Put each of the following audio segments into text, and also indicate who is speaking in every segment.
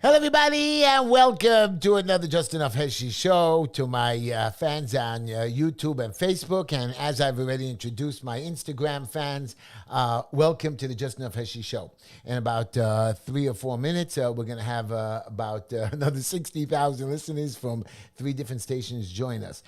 Speaker 1: Hello, everybody, and welcome to another Just Enough Heshy show. To my fans on YouTube and Facebook, and as I've already introduced my Instagram fans, welcome to the Just Enough Heshy show. In about 3 or 4 minutes, we're going to have about another 60,000 listeners from 3 different stations join us.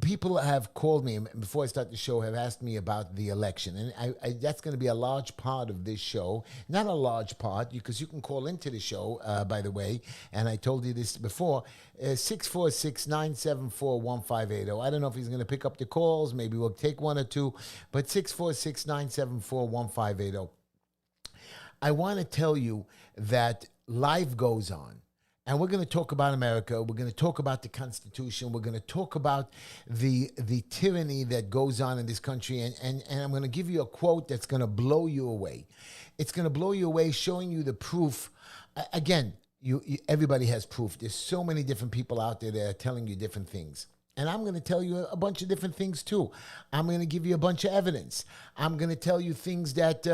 Speaker 1: People have called me before I start the show, have asked me about the election. And that's going to be a large part of this show. Not a large part, because you can call into the show, by the way. And I told you this before, 646-974-1580. I don't know if he's going to pick up the calls. Maybe we'll take 1 or 2. But 646-974-1580. I want to tell you that life goes on. And we're going to talk about America. We're going to talk about the Constitution. We're going to talk about the tyranny that goes on in this country. And I'm going to give you a quote that's going to blow you away. It's going to blow you away, showing you the proof. Again, everybody has proof. There's so many different people out there that are telling you different things. And I'm going to tell you a bunch of different things, too. I'm going to give you a bunch of evidence. I'm going to tell you things that...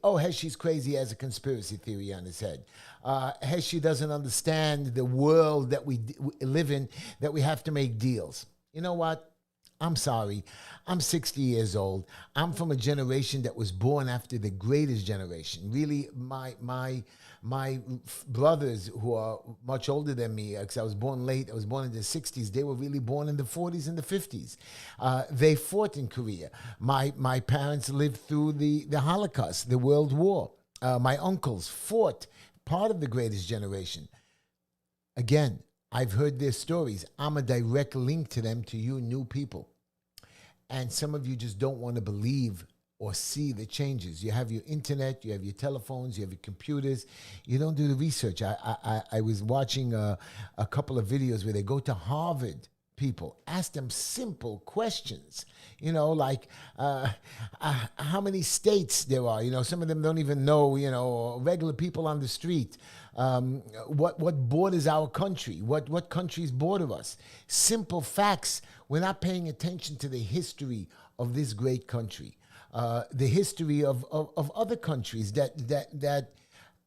Speaker 1: Heshy's crazy, he has a conspiracy theory on his head. Heshy doesn't understand the world that we live in, that we have to make deals. You know what? I'm sorry. I'm 60 years old. I'm from a generation that was born after the greatest generation. Really, my brothers who are much older than me, because I was born late, I was born in the 60s, they were really born in the 40s and the 50s. They fought in Korea. My parents lived through the Holocaust, the World War. My uncles fought, part of the greatest generation. Again, I've heard their stories. I'm a direct link to them, to you new people. And some of you just don't want to believe or see the changes. You have your internet, you have your telephones, you have your computers. You don't do the research. I was watching a couple of videos where they go to Harvard people, ask them simple questions, like how many states there are. Some of them don't even know, regular people on the street. What borders our country? What countries border us? Simple facts. We're not paying attention to the history of this great country. The history of other countries that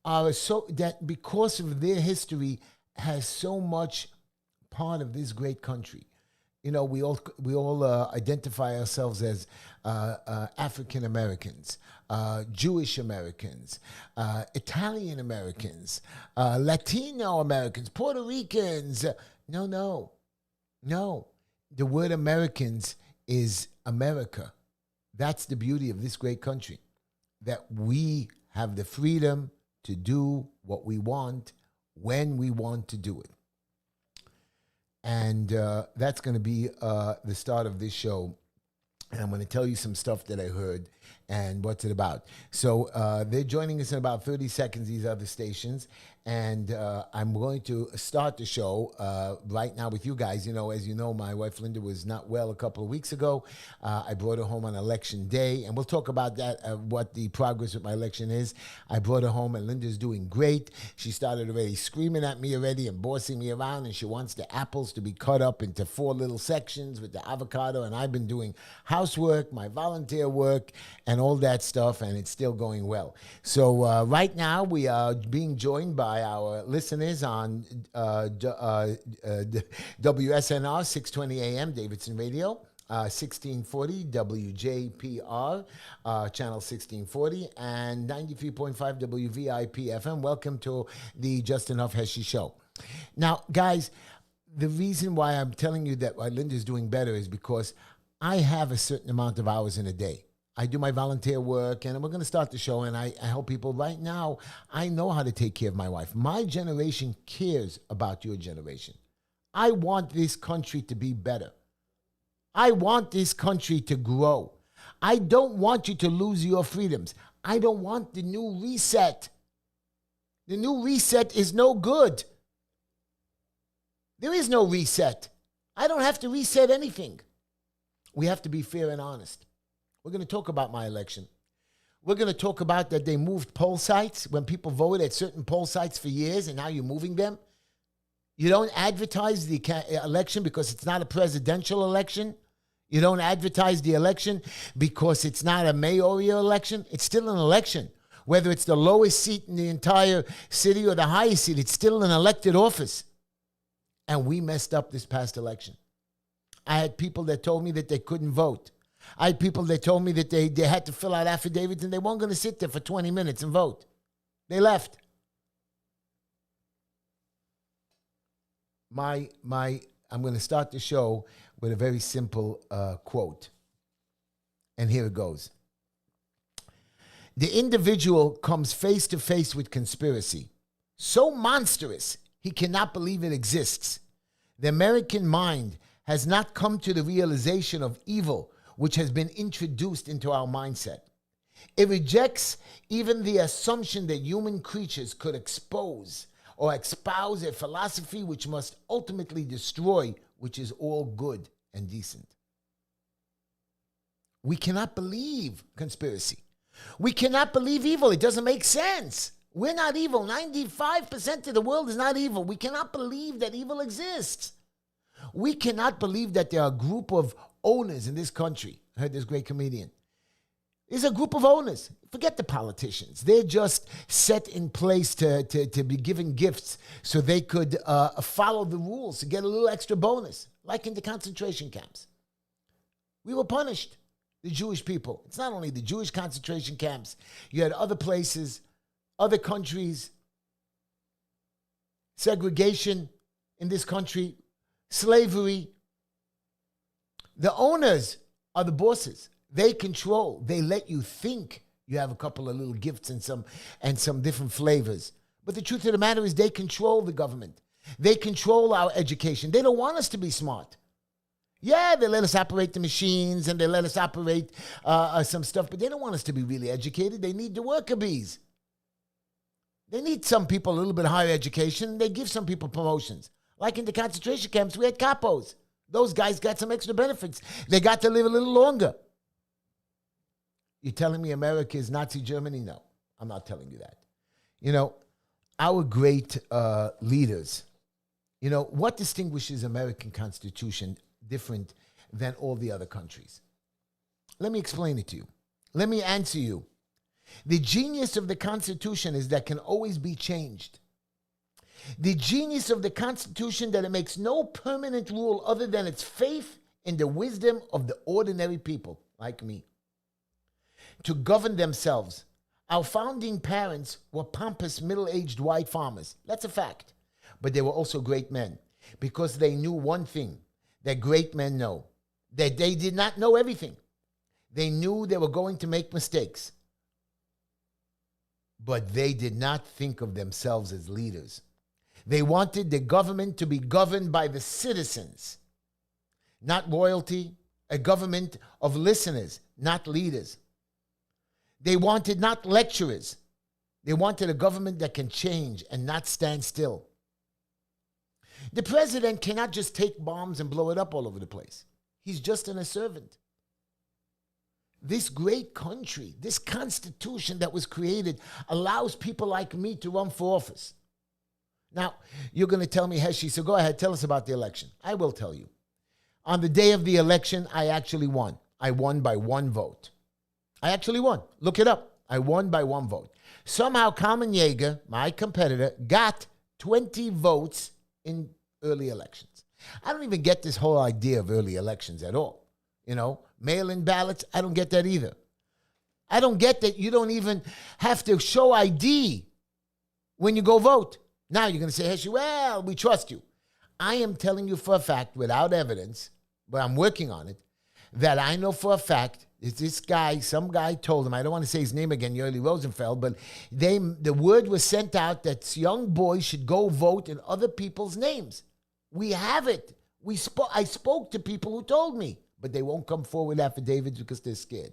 Speaker 1: are that because of their history has so much part of this great country. We all identify ourselves as African Americans, Jewish Americans, Italian Americans, Latino Americans, Puerto Ricans. No. The word Americans is America. That's the beauty of this great country, that we have the freedom to do what we want when we want to do it. And that's going to be the start of this show. And I'm going to tell you some stuff that I heard and what's it about. So they're joining us in about 30 seconds, these other stations. And I'm going to start the show right now with you guys. As you know, my wife Linda was not well a couple of weeks ago. I brought her home on election day, and we'll talk about that, what the progress with my election is. I brought her home, and Linda's doing great. She started already screaming at me already and bossing me around, and she wants the apples to be cut up into 4 little sections with the avocado, and I've been doing housework, my volunteer work, and all that stuff, and it's still going well. So right now, we are being joined by our listeners on WSNR 620 AM Davidson Radio, 1640 WJPR, channel 1640, and 93.5 WVIP FM. Welcome to the Just Enough Heshy show. Now, guys, the reason why I'm telling you that Linda's doing better is because I have a certain amount of hours in a day. I do my volunteer work, and we're going to start the show, and I help people. Right now, I know how to take care of my wife. My generation cares about your generation. I want this country to be better. I want this country to grow. I don't want you to lose your freedoms. I don't want the new reset. The new reset is no good. There is no reset. I don't have to reset anything. We have to be fair and honest. We're going to talk about my election. We're going to talk about that they moved poll sites when people voted at certain poll sites for years, and now you're moving them. You don't advertise the election because it's not a presidential election. You don't advertise the election because it's not a mayoral election. It's still an election. Whether it's the lowest seat in the entire city or the highest seat, it's still an elected office. And we messed up this past election. I had people that told me that they couldn't vote. I had people that told me that they had to fill out affidavits and they weren't going to sit there for 20 minutes and vote. They left. I'm going to start the show with a very simple quote. And here it goes. The individual comes face to face with conspiracy, so monstrous he cannot believe it exists. The American mind has not come to the realization of evil which has been introduced into our mindset. It rejects even the assumption that human creatures could expose or espouse a philosophy which must ultimately destroy, which is all good and decent. We cannot believe conspiracy. We cannot believe evil. It doesn't make sense. We're not evil. 95% of the world is not evil. We cannot believe that evil exists. We cannot believe that there are a group of owners in this country. I heard this great comedian. There's a group of owners. Forget the politicians. They're just set in place to be given gifts so they could follow the rules to get a little extra bonus, like in the concentration camps. We were punished, the Jewish people. It's not only the Jewish concentration camps. You had other places, other countries, segregation in this country, slavery. The owners are the bosses. They control. They let you think you have a couple of little gifts and some different flavors. But the truth of the matter is they control the government. They control our education. They don't want us to be smart. Yeah, they let us operate the machines and they let us operate some stuff, but they don't want us to be really educated. They need the worker bees. They need some people a little bit higher education. They give some people promotions. Like in the concentration camps, we had capos. Those guys got some extra benefits. They got to live a little longer. You're telling me America is Nazi Germany? No, I'm not telling you that. You know, our great leaders, you know, what distinguishes American Constitution different than all the other countries? Let me explain it to you. Let me answer you. The genius of the Constitution is that can always be changed. The genius of the Constitution that it makes no permanent rule other than its faith in the wisdom of the ordinary people like me to govern themselves. Our founding parents were pompous, middle-aged white farmers. That's a fact. But they were also great men because they knew one thing that great men know, that they did not know everything. They knew they were going to make mistakes. But they did not think of themselves as leaders. They wanted the government to be governed by the citizens, not royalty, a government of listeners, not leaders. They wanted not lecturers. They wanted a government that can change and not stand still. The president cannot just take bombs and blow it up all over the place. He's just a servant. This great country, this Constitution that was created, allows people like me to run for office. Now, you're going to tell me, Heshy, so go ahead, tell us about the election. I will tell you. On the day of the election, I actually won. I won by one vote. I actually won. Look it up. I won by one vote. Somehow, Kalmin Yeger, my competitor, got 20 votes in early elections. I don't even get this whole idea of early elections at all. You know, mail-in ballots, I don't get that either. I don't get that you don't even have to show ID when you go vote. Now you're going to say, Heshy, well, we trust you. I am telling you for a fact, without evidence, but I'm working on it, that I know for a fact, this guy, some guy told him, I don't want to say his name again, Yerli Rosenfeld, but the word was sent out that young boys should go vote in other people's names. We have it. I spoke to people who told me, but they won't come forward with affidavits because they're scared.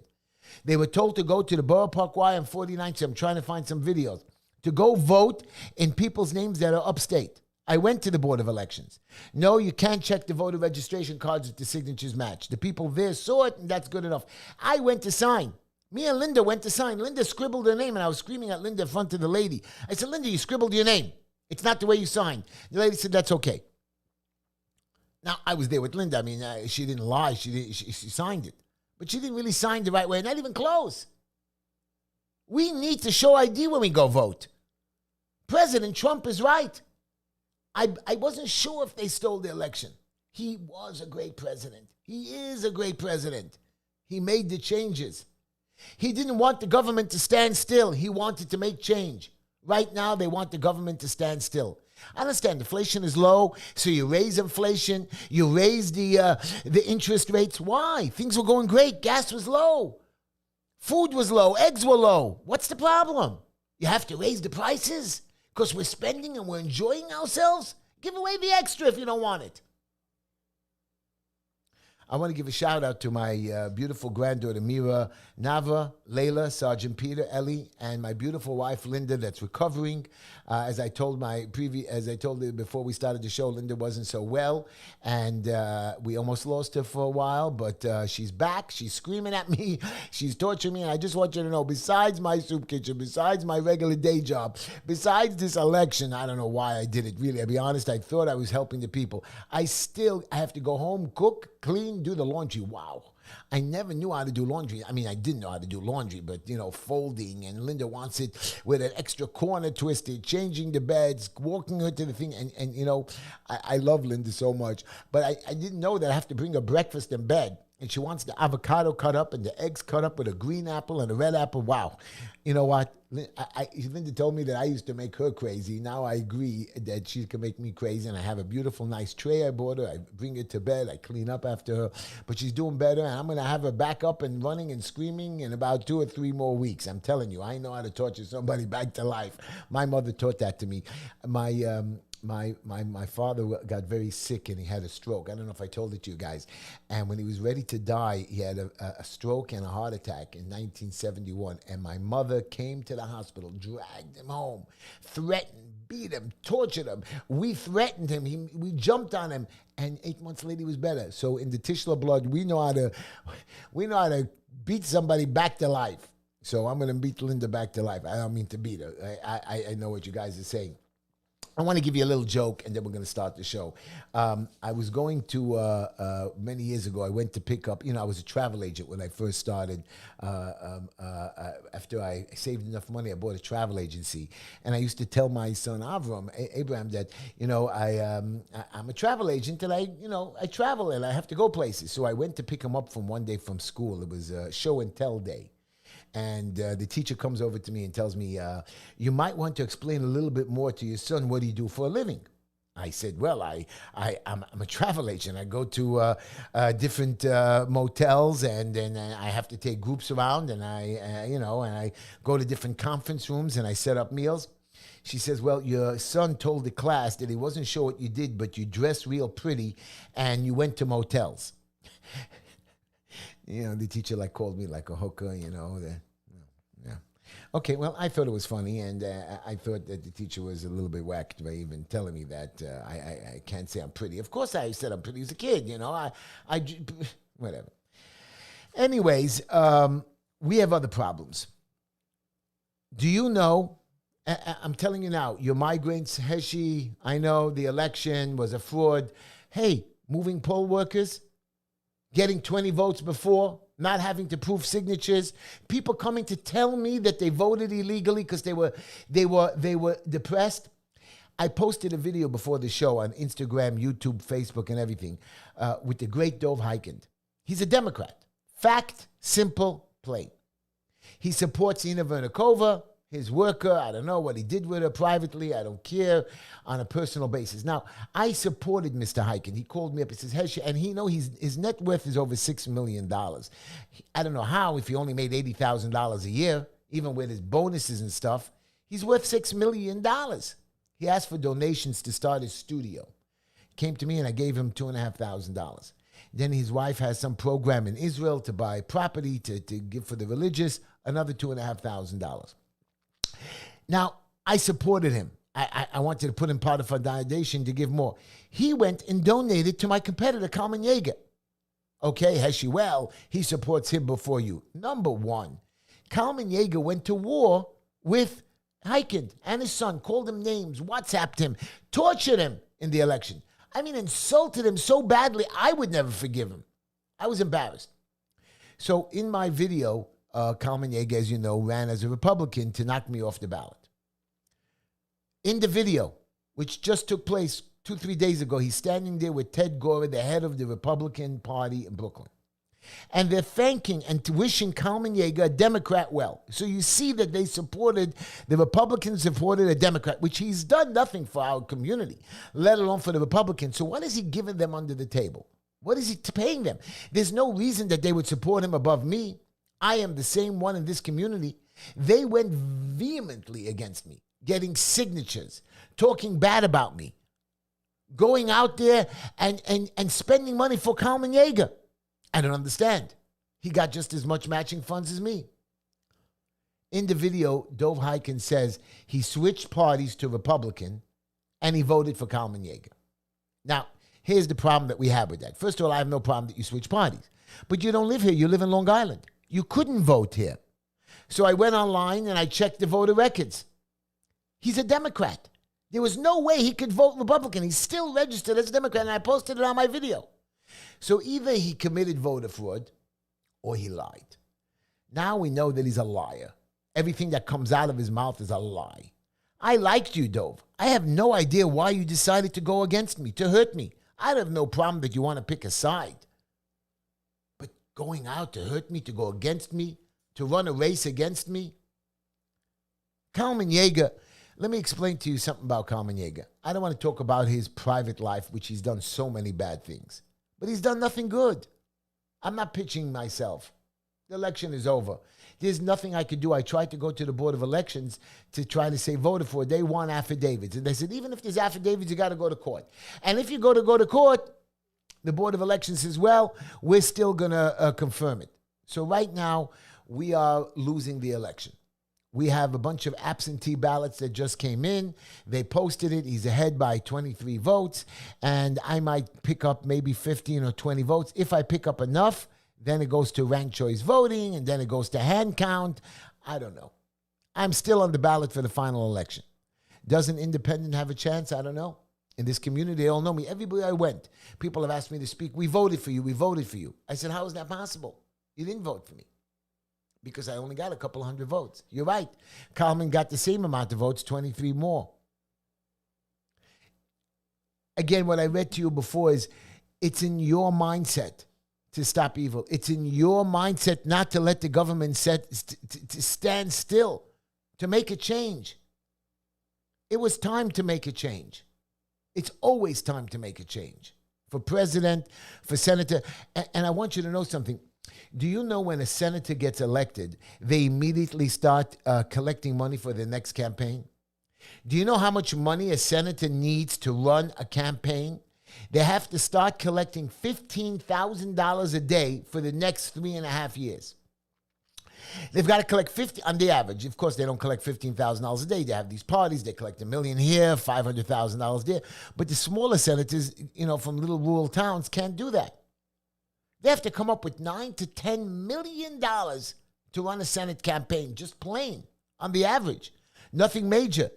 Speaker 1: They were told to go to the Borough Park Y on 49th. I'm trying to find some videos. To go vote in people's names that are upstate. I went to the Board of Elections. No, you can't check the voter registration cards if the signatures match. The people there saw it, and that's good enough. I went to sign. Me and Linda went to sign. Linda scribbled her name, and I was screaming at Linda in front of the lady. I said, Linda, you scribbled your name. It's not the way you signed. The lady said, that's okay. Now, I was there with Linda. I mean, she didn't lie. She signed it. But she didn't really sign the right way, not even close. We need to show ID when we go vote. President Trump is right. I wasn't sure if they stole the election. He was a great president. He is a great president. He made the changes. He didn't want the government to stand still. He wanted to make change. Right now, they want the government to stand still. I understand inflation is low, so you raise inflation, you raise the interest rates. Why? Things were going great. Gas was low. Food was low. Eggs were low. What's the problem? You have to raise the prices because we're spending and we're enjoying ourselves? Give away the extra if you don't want it. I want to give a shout out to my beautiful granddaughter Mira, Nava, Layla, Sergeant Peter, Ellie, and my beautiful wife Linda that's recovering. As I told you before we started the show, Linda wasn't so well, and we almost lost her for a while, but she's back. She's screaming at me. She's torturing me, and I just want you to know, besides my soup kitchen, besides my regular day job, besides this election, I don't know why I did it, really. I'll be honest, I thought I was helping the people. I have to go home, cook, clean, do the laundry. Wow. I never knew how to do laundry. I mean, I didn't know how to do laundry, but, folding, and Linda wants it with an extra corner twisted, changing the beds, walking her to the thing, and I love Linda so much, but I didn't know that I have to bring her breakfast in bed, and she wants the avocado cut up and the eggs cut up with a green apple and a red apple. Wow. You know what? Linda told me that I used to make her crazy. Now I agree that she can make me crazy, and I have a beautiful, nice tray I bought her. I bring her to bed. I clean up after her, but she's doing better, and I'm going to have her back up and running and screaming in about 2 or 3 more weeks. I'm telling you, I know how to torture somebody back to life. My mother taught that to me. My father got very sick and he had a stroke. I don't know if I told it to you guys. And when he was ready to die, he had a stroke and a heart attack in 1971. And my mother came to the hospital, dragged him home, threatened, beat him, tortured him. We threatened him. We jumped on him. And 8 months later, he was better. So in the Tishla blood, we know how to beat somebody back to life. So I'm going to beat Linda back to life. I don't mean to beat her. I know what you guys are saying. I want to give you a little joke, and then we're going to start the show. I was going to, many years ago, I went to pick up, I was a travel agent when I first started. After I saved enough money, I bought a travel agency. And I used to tell my son, Abraham, that, I'm a travel agent, and I travel, and I have to go places. So I went to pick him up from one day from school. It was a show and tell day. And the teacher comes over to me and tells me, you might want to explain a little bit more to your son. What do you do for a living? I said, well, I'm a travel agent. I go to different motels, and then I have to take groups around, and I go to different conference rooms, and I set up meals. She says, well, your son told the class that he wasn't sure what you did, but you dressed real pretty, and you went to motels. The teacher called me like a hooker, yeah. Okay, well, I thought it was funny, and I thought that the teacher was a little bit whacked by even telling me that I can't say I'm pretty. Of course I said I'm pretty as a kid, whatever. Anyways, we have other problems. Do you know, I'm telling you now, your migrants, Heshy, I know the election was a fraud. Hey, moving poll workers, getting 20 votes before, not having to prove signatures, people coming to tell me that they voted illegally because they were depressed. I posted a video before the show on Instagram, YouTube, Facebook, and everything with the great Dov Hikind. He's a Democrat. Fact, simple, plain. He supports Ina Vernikova, his worker. I don't know what he did with her privately. I don't care, on a personal basis. Now, I supported Mr. Hikind. He called me up. He says, Heshy, and his net worth is over $6 million. I don't know how, if he only made $80,000 a year, even with his bonuses and stuff, he's worth $6 million. He asked for donations to start his studio. Came to me, and I gave him $2,500. Then his wife has some program in Israel to buy property to give for the religious, another $2,500. Now, I supported him. I wanted to put him part of a foundation to give more. He went and donated to my competitor, Kalmin Yeger. Okay, Heshy, well, he supports him before you. Number one, Kalmin Yeger went to war with Hikind and his son, called him names, WhatsApped him, tortured him in the election. I mean, insulted him so badly, I would never forgive him. I was embarrassed. So in my video, Kalmin Yeger, as you know, ran as a Republican to knock me off the ballot. In the video, which just took place 2-3 days ago, he's standing there with Ted Ghorra, the head of the Republican Party in Brooklyn. And they're thanking and wishing Kalmin Yeger, a Democrat, well. So you see that they supported, the Republicans supported a Democrat, which he's done nothing for our community, let alone for the Republicans. So what is he giving them under the table? What is he paying them? There's no reason that they would support him above me. I am the same one in this community. They went vehemently against me, getting signatures, talking bad about me, going out there and spending money for Kalmin Yeger. I don't understand. He got just as much matching funds as me. In the video, Dov Hikind says he switched parties to Republican and he voted for Kalmin Yeger. Now, here's the problem that we have with that. First of all, I have no problem that you switch parties. But you don't live here. You live in Long Island. You couldn't vote here. So I went online and I checked the voter records. He's a Democrat. There was no way he could vote Republican. He's still registered as a Democrat, and I posted it on my video. So either he committed voter fraud or he lied. Now we know that he's a liar. Everything that comes out of his mouth is a lie. I liked you, Dov. I have no idea why you decided to go against me, to hurt me. I have no problem that you want to pick a side. But going out to hurt me, to go against me, to run a race against me? Kalmin Yeger, let me explain to you something about Kalmin Yeger. I don't want to talk about his private life, which he's done so many bad things. But he's done nothing good. I'm not pitching myself. The election is over. There's nothing I could do. I tried to go to the Board of Elections to try to say voted for. They want affidavits. And they said, even if there's affidavits, you got to go to court. And if you go to court, the Board of Elections says, well, we're still going to confirm it. So right now, we are losing the election. We have a bunch of absentee ballots that just came in. They posted it. He's ahead by 23 votes. And I might pick up maybe 15 or 20 votes. If I pick up enough, then it goes to ranked choice voting, and then it goes to hand count. I don't know. I'm still on the ballot for the final election. Does an independent have a chance? I don't know. In this community, they all know me. Everywhere I went, people have asked me to speak. We voted for you. We voted for you. I said, how is that possible? You didn't vote for me. Because I only got a couple hundred votes. You're right. Kalmin got the same amount of votes, 23 more. Again, what I read to you before is it's in your mindset to stop evil. It's in your mindset not to let the government to stand still, to make a change. It was time to make a change. It's always time to make a change. For president, for senator. And I want you to know something. Do you know when a senator gets elected, they immediately start collecting money for the next campaign? Do you know how much money a senator needs to run a campaign? They have to start collecting $15,000 a day for the next 3.5 years. They've got to collect 50 on the average. Of course, they don't collect $15,000 a day. They have these parties. They collect $1 million here, $500,000 there. But the smaller senators, from little rural towns can't do that. They have to come up with $9 to $10 million to run a Senate campaign, just plain, on the average. Nothing major.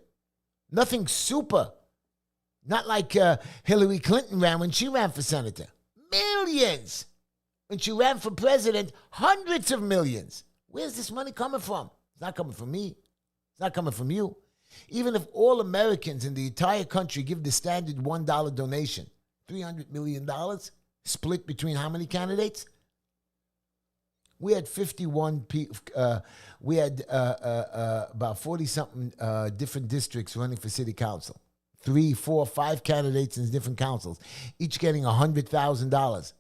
Speaker 1: Nothing super. Not like Hillary Clinton ran when she ran for senator. Millions. When she ran for president, hundreds of millions. Where's this money coming from? It's not coming from me. It's not coming from you. Even if all Americans in the entire country give the standard $1 donation, $300 million, split between how many candidates? We had 51 we had about 40-something different districts running for city council. 3, 4, 5 candidates in different councils, each getting $100,000.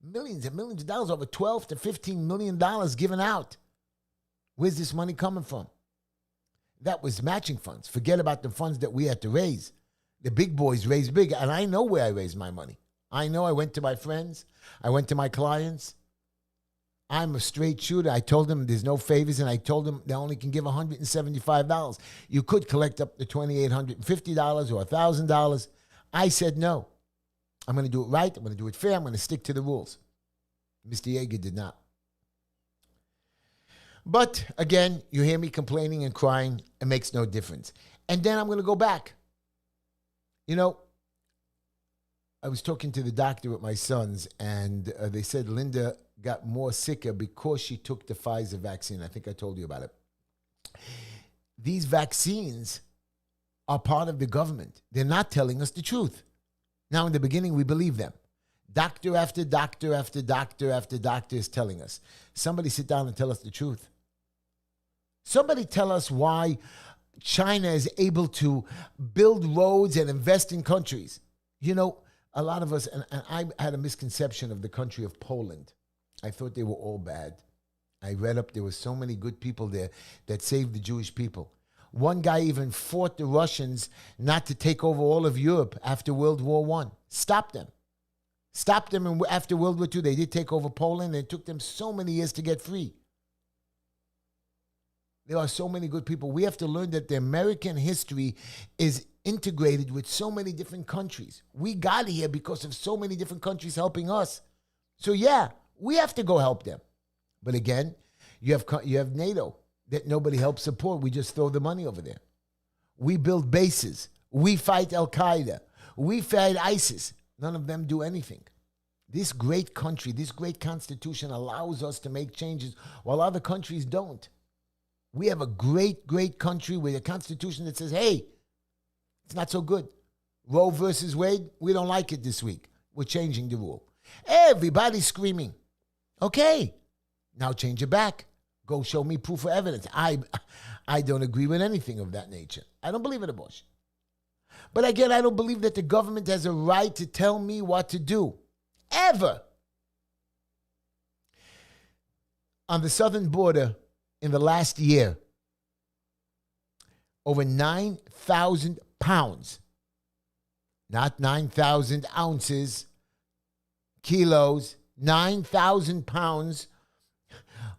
Speaker 1: Millions and millions of dollars, over $12 to $15 million given out. Where's this money coming from? That was matching funds. Forget about the funds that we had to raise. The big boys raised big, and I know where I raised my money. I know I went to my friends. I went to my clients. I'm a straight shooter. I told them there's no favors, and I told them they only can give $175. You could collect up to $2,850 or $1,000. I said no. I'm going to do it right. I'm going to do it fair. I'm going to stick to the rules. Mr. Yeger did not. But again, you hear me complaining and crying. It makes no difference. And then I'm going to go back. I was talking to the doctor with my sons, and they said Linda got more sicker because she took the Pfizer vaccine. I think I told you about it. These vaccines are part of the government. They're not telling us the truth. Now, in the beginning, we believe them. Doctor after doctor after doctor after doctor is telling us. Somebody sit down and tell us the truth. Somebody tell us why China is able to build roads and invest in countries. You know, a lot of us, and I had a misconception of the country of Poland. I thought they were all bad. I read up, there were so many good people there that saved the Jewish people. One guy even fought the Russians not to take over all of Europe after World War I. Stopped them. Stopped them, and after World War II, they did take over Poland, and it took them so many years to get free. There are so many good people. We have to learn that the American history is integrated with so many different countries. We got here because of so many different countries helping us. So yeah, we have to go help them. But again, you have NATO that nobody helps support. We just throw the money over there. We build bases. We fight Al-Qaeda. We fight ISIS. None of them do anything. This great country, this great constitution allows us to make changes while other countries don't. We have a great, great country with a constitution that says, hey, it's not so good. Roe versus Wade, we don't like it this week. We're changing the rule. Everybody's screaming. Okay, now change it back. Go show me proof or evidence. I don't agree with anything of that nature. I don't believe in abortion. But again, I don't believe that the government has a right to tell me what to do. Ever. On the southern border, in the last year, over 9,000 pounds, not 9,000 ounces, kilos, 9,000 pounds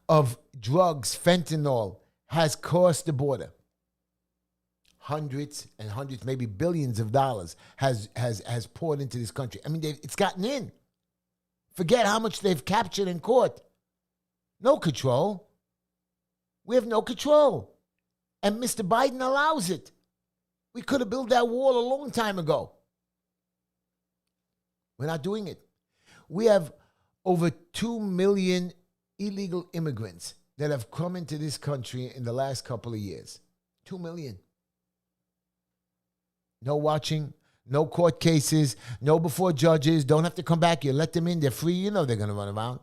Speaker 1: of drugs, fentanyl, has crossed the border. Hundreds and hundreds, maybe billions of dollars has poured into this country. I mean, it's gotten in. Forget how much they've captured and caught. No control. We have no control. And Mr. Biden allows it. We could have built that wall a long time ago. We're not doing it. We have over 2 million illegal immigrants that have come into this country in the last couple of years. 2 million. No watching, no court cases, no before judges. Don't have to come back. You let them in. They're free. You know they're going to run around.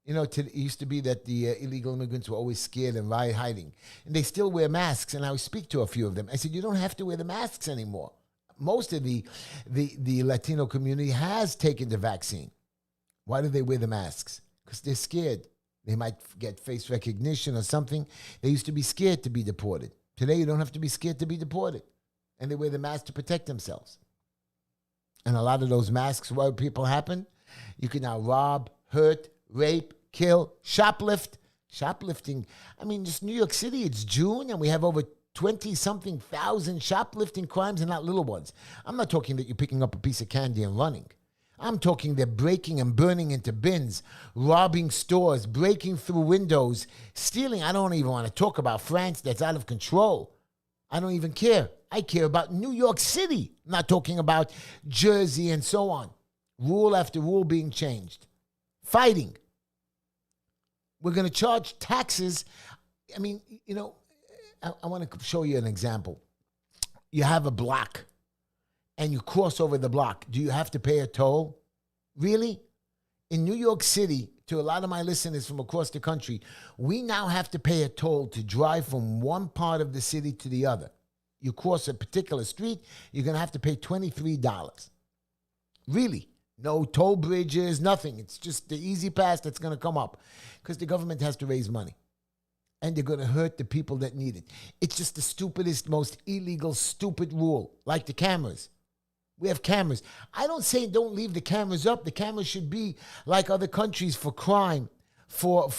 Speaker 1: You know, it used to be that the illegal immigrants were always scared and hiding. And they still wear masks. And I would speak to a few of them. I said, you don't have to wear the masks anymore. Most of the Latino community has taken the vaccine. Why do they wear the masks? Because they're scared. They might get face recognition or something. They used to be scared to be deported. Today, you don't have to be scared to be deported. And they wear the mask to protect themselves. And a lot of those masks, what people happen? You can now rob, hurt, rape, kill, shoplift. Shoplifting. I mean, just New York City, it's June, and we have over 20-something thousand shoplifting crimes, and not little ones. I'm not talking that you're picking up a piece of candy and running. I'm talking they're breaking and burning into bins, robbing stores, breaking through windows, stealing. I don't even want to talk about France that's out of control. I don't even care. I care about New York City. I'm not talking about Jersey and so on. Rule after rule being changed. Fighting. We're going to charge taxes. I mean, you know, I want to show you an example. You have a block and you cross over the block. Do you have to pay a toll? Really? In New York City, to a lot of my listeners from across the country, we now have to pay a toll to drive from one part of the city to the other. You cross a particular street, you're going to have to pay $23. Really? No toll bridges, nothing. It's just the easy pass that's going to come up because the government has to raise money. And they're going to hurt the people that need it. It's just the stupidest, most illegal, stupid rule, like the cameras. We have cameras. I don't say don't leave the cameras up. The cameras should be like other countries for crime, for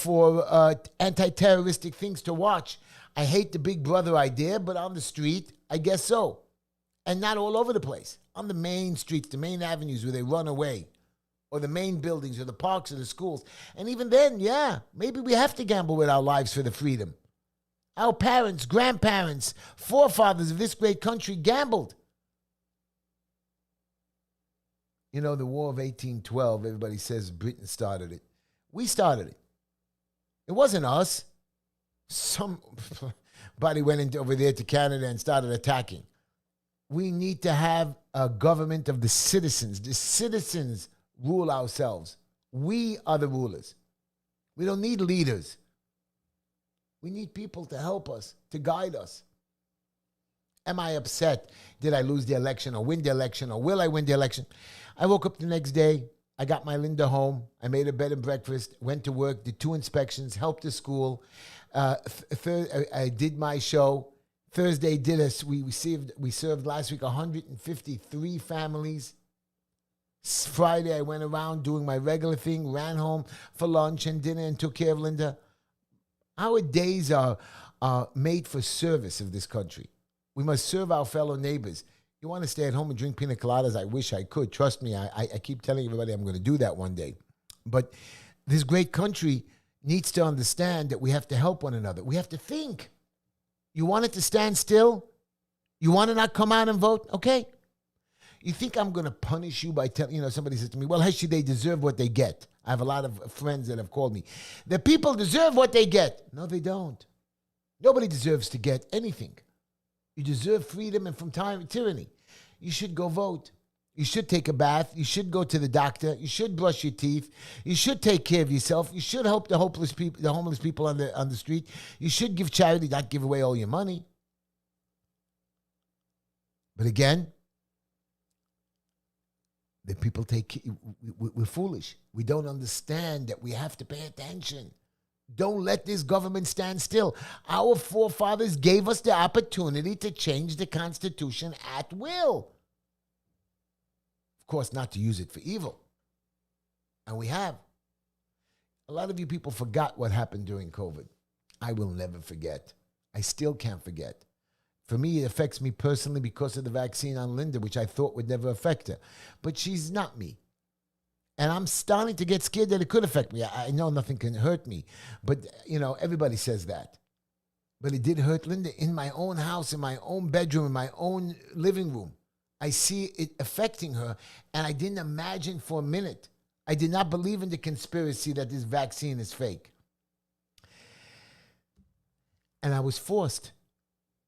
Speaker 1: anti-terroristic things to watch. I hate the Big Brother idea, but on the street, I guess so. And not all over the place. On the main streets, the main avenues where they run away, or the main buildings, or the parks, or the schools. And even then, yeah, maybe we have to gamble with our lives for the freedom. Our parents, grandparents, forefathers of this great country gambled. You know, the War of 1812, everybody says Britain started it. We started it. It wasn't us. Somebody went over there to Canada and started attacking. We need to have a government of the citizens. The citizens rule ourselves. We are the rulers. We don't need leaders. We need people to help us, to guide us. Am I upset? Did I lose the election or win the election, or will I win the election? I woke up the next day. I got my Linda home. I made a bed and breakfast, went to work, did 2 inspections, helped the school. I did my show. Thursday we served last week 153 families. Friday I went around doing my regular thing, ran home for lunch and dinner and took care of Linda. Our days are made for service of this country. We must serve our fellow neighbors. You want to stay at home and drink pina coladas? I wish I could. Trust me, I keep telling everybody I'm going to do that one day. But this great country needs to understand that we have to help one another. We have to think. You want it to stand still? You want to not come out and vote? Okay. You think I'm going to punish you by telling, somebody says to me, well, Heshy, they deserve what they get. I have a lot of friends that have called me. The people deserve what they get. No, they don't. Nobody deserves to get anything. You deserve freedom and from tyranny. You should go vote. You should take a bath. You should go to the doctor. You should brush your teeth. You should take care of yourself. You should help the homeless people on the street. You should give charity, not give away all your money. But again, the people we're foolish. We don't understand that we have to pay attention. Don't let this government stand still. Our forefathers gave us the opportunity to change the Constitution at will. Of course, not to use it for evil. And we have. A lot of you people forgot what happened during COVID. I will never forget. I still can't forget. For me, it affects me personally because of the vaccine on Linda, which I thought would never affect her. But she's not me. And I'm starting to get scared that it could affect me. I know nothing can hurt me. But, everybody says that. But it did hurt Linda in my own house, in my own bedroom, in my own living room. I see it affecting her, and I didn't imagine for a minute. I did not believe in the conspiracy that this vaccine is fake. And I was forced.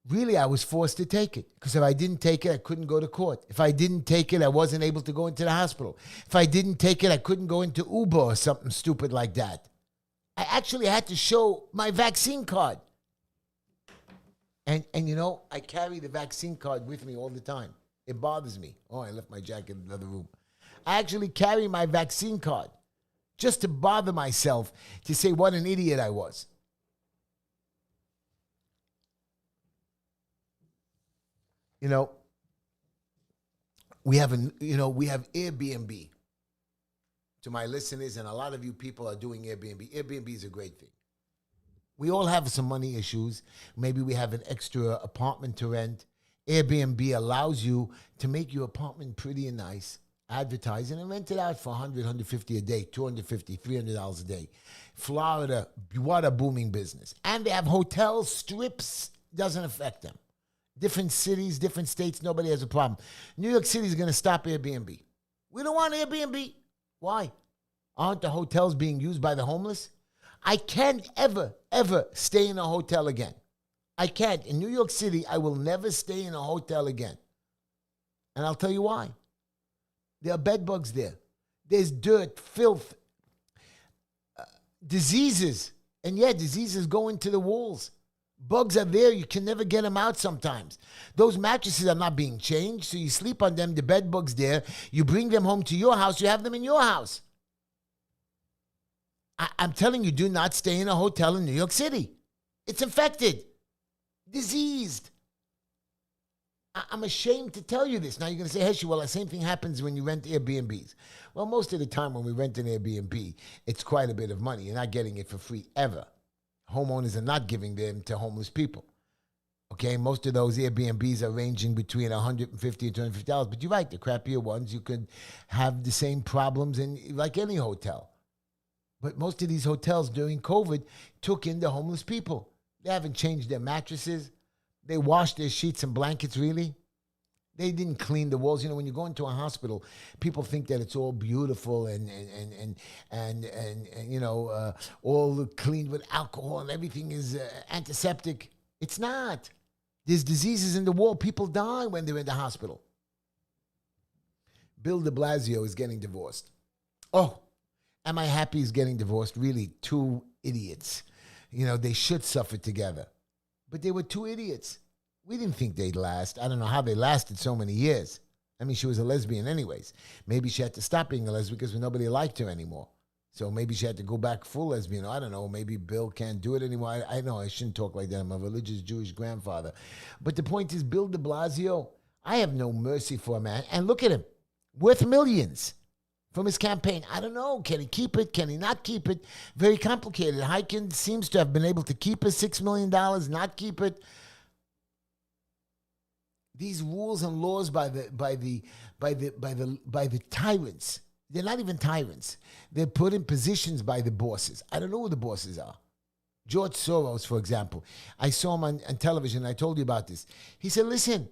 Speaker 1: Really, I was forced to take it. Because if I didn't take it, I couldn't go to court. If I didn't take it, I wasn't able to go into the hospital. If I didn't take it, I couldn't go into Uber or something stupid like that. I actually had to show my vaccine card. And I carry the vaccine card with me all the time. It bothers me. Oh, I left my jacket in another room. I actually carry my vaccine card just to bother myself, to say what an idiot I was. We have Airbnb. To my listeners, and a lot of you people are doing Airbnb. Airbnb is a great thing. We all have some money issues. Maybe we have an extra apartment to rent. Airbnb allows you to make your apartment pretty and nice, advertise it, and rent it out for $100, $150 a day, $250, $300 a day. Florida, what a booming business. And they have hotels, strips, doesn't affect them. Different cities, different states, nobody has a problem. New York City is going to stop Airbnb. We don't want Airbnb. Why? Aren't the hotels being used by the homeless? I can't ever stay in a hotel again. I can't. In New York City, I will never stay in a hotel again. And I'll tell you why. There are bed bugs there. There's dirt, filth, diseases. And diseases go into the walls. Bugs are there. You can never get them out sometimes. Those mattresses are not being changed, so you sleep on them. The bed bugs there. You bring them home to your house. You have them in your house. I'm telling you, do not stay in a hotel in New York City. It's infected. Diseased. I'm ashamed to tell you this. Now you're going to say, Heshy, well, the same thing happens when you rent Airbnbs. Well, most of the time when we rent an Airbnb, it's quite a bit of money. You're not getting it for free ever. Homeowners are not giving them to homeless people. Okay, most of those Airbnbs are ranging between $150 and $250. But you're right, the crappier ones, you could have the same problems in like any hotel. But most of these hotels during COVID took in the homeless people. They haven't changed their mattresses. They washed their sheets and blankets, really. They didn't clean the walls. You know, when you go into a hospital, people think that it's all beautiful and you know, all cleaned with alcohol and everything is antiseptic. It's not. There's diseases in the wall. People die when they're in the hospital. Bill de Blasio is getting divorced. Oh, am I happy he's getting divorced? Really, two idiots. You know, they should suffer together. But they were two idiots. We didn't think they'd last. I don't know how they lasted so many years. I mean, she was a lesbian anyways. Maybe she had to stop being a lesbian because nobody liked her anymore. So maybe she had to go back full lesbian. I don't know. Maybe Bill can't do it anymore. I know I shouldn't talk like that. I'm a religious Jewish grandfather. But the point is, Bill de Blasio, I have no mercy for a man. And look at him, worth millions from his campaign. I don't know. Can he keep it? Can he not keep it? Very complicated. Heiken seems to have been able to keep his $6 million, not keep it. These rules and laws by the tyrants. They're not even tyrants. They're put in positions by the bosses. I don't know who the bosses are. George Soros, for example. I saw him on television. I told you about this. He said, listen,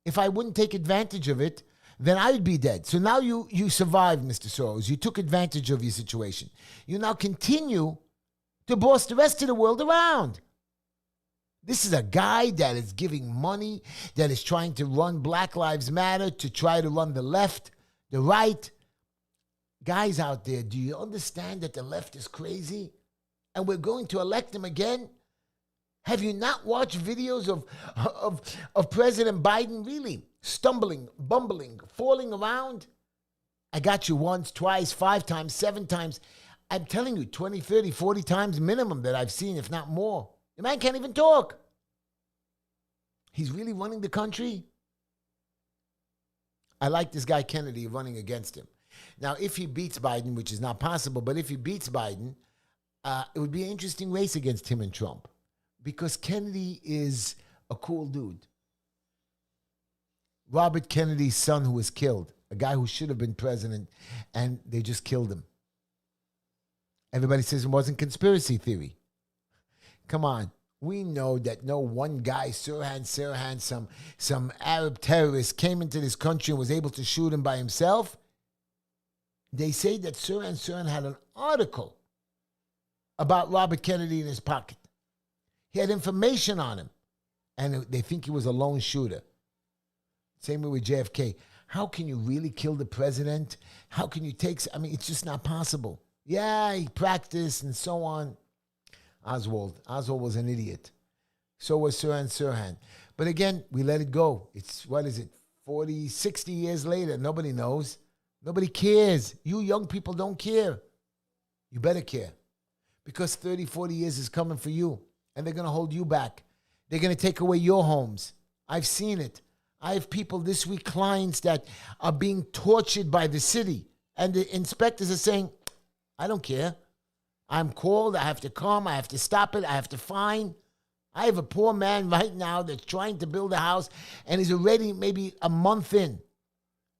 Speaker 1: if I wouldn't take advantage of it, then I would be dead. So now you survived, Mr. Soros. You took advantage of your situation. You now continue to boss the rest of the world around. This is a guy that is giving money, that is trying to run Black Lives Matter, to try to run the left, the right. Guys out there, do you understand that the left is crazy? And we're going to elect him again? Have you not watched videos of President Biden really stumbling, bumbling, falling around? I got you once, twice, 5 times, 7 times. I'm telling you, 20, 30, 40 times minimum that I've seen, if not more. The man can't even talk. He's really running the country. I like this guy Kennedy running against him. Now, if he beats Biden, which is not possible, but if he beats Biden, it would be an interesting race against him and Trump, because Kennedy is a cool dude. Robert Kennedy's son, who was killed, a guy who should have been president, and they just killed him. Everybody says it wasn't conspiracy theory. Come on. We know that no one guy, Sirhan, some Arab terrorist came into this country and was able to shoot him by himself. They say that Sirhan had an article about Robert Kennedy in his pocket. He had information on him, and they think he was a lone shooter. Same way with JFK. How can you really kill the president? How can you take... I mean, it's just not possible. Yeah, he practiced and so on. Oswald was an idiot. So was Sirhan. But again, we let it go. It's, 40, 60 years later. Nobody knows. Nobody cares. You young people don't care. You better care. Because 30, 40 years is coming for you. And they're going to hold you back. They're going to take away your homes. I've seen it. I have people this week, clients that are being tortured by the city. And the inspectors are saying, I don't care. I'm called, I have to come, I have to stop it, I have to fine. I have a poor man right now that's trying to build a house and he's already maybe a month in.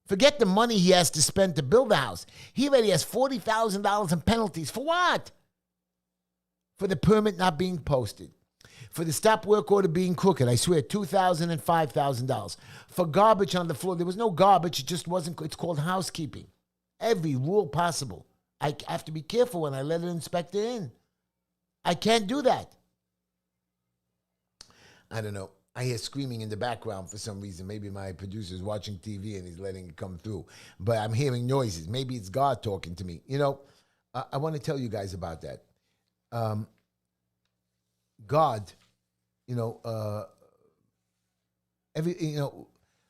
Speaker 1: Forget the money he has to spend to build the house. He already has $40,000 in penalties. For what? For the permit not being posted. For the stop work order being crooked. I swear, $2,000 and $5,000. For garbage on the floor. There was no garbage, it just wasn't, it's called housekeeping. Every rule possible. I have to be careful when I let an inspector in. I can't do that. I don't know. I hear screaming in the background for some reason. Maybe my producer's watching TV and he's letting it come through. But I'm hearing noises. Maybe it's God talking to me. You know, I want to tell you guys about that. God,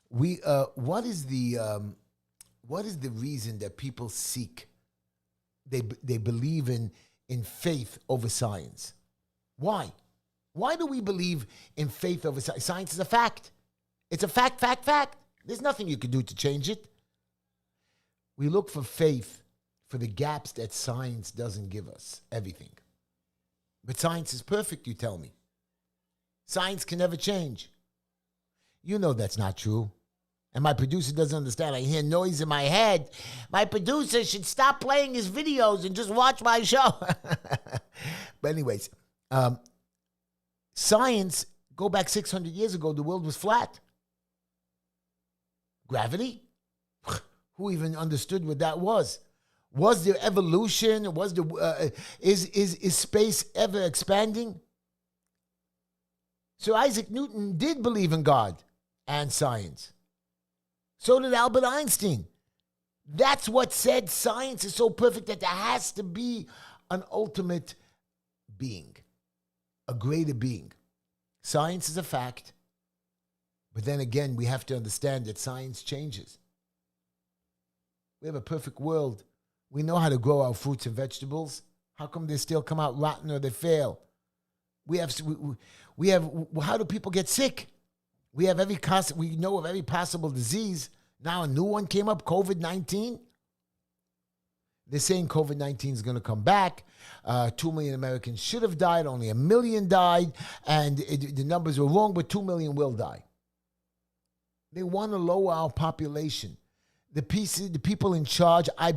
Speaker 1: what is the reason that people seek? They believe in faith over science. Why? Why do we believe in faith over science? Science is a fact. It's a fact. There's nothing you can do to change it. We look for faith for the gaps that science doesn't give us, everything. But science is perfect, you tell me. Science can never change. You know that's not true. And my producer doesn't understand. I hear noise in my head. My producer should stop playing his videos and just watch my show. But anyways, science, go back 600 years ago, the world was flat. Gravity? Who even understood what that was? Was there evolution? Was the is space ever expanding? So Isaac Newton did believe in God and science. So did Albert Einstein. That's what said science is so perfect that there has to be an ultimate being, a greater being. Science is a fact, but then again, we have to understand that science changes. We have a perfect world. We know how to grow our fruits and vegetables. How come they still come out rotten or they fail? We have how do people get sick? We know of every possible disease. Now a new one came up, COVID-19. They're saying COVID-19 is going to come back. 2 million Americans should have died. Only 1 million died. And the numbers were wrong, but 2 million will die. They want to lower our population. The people in charge, I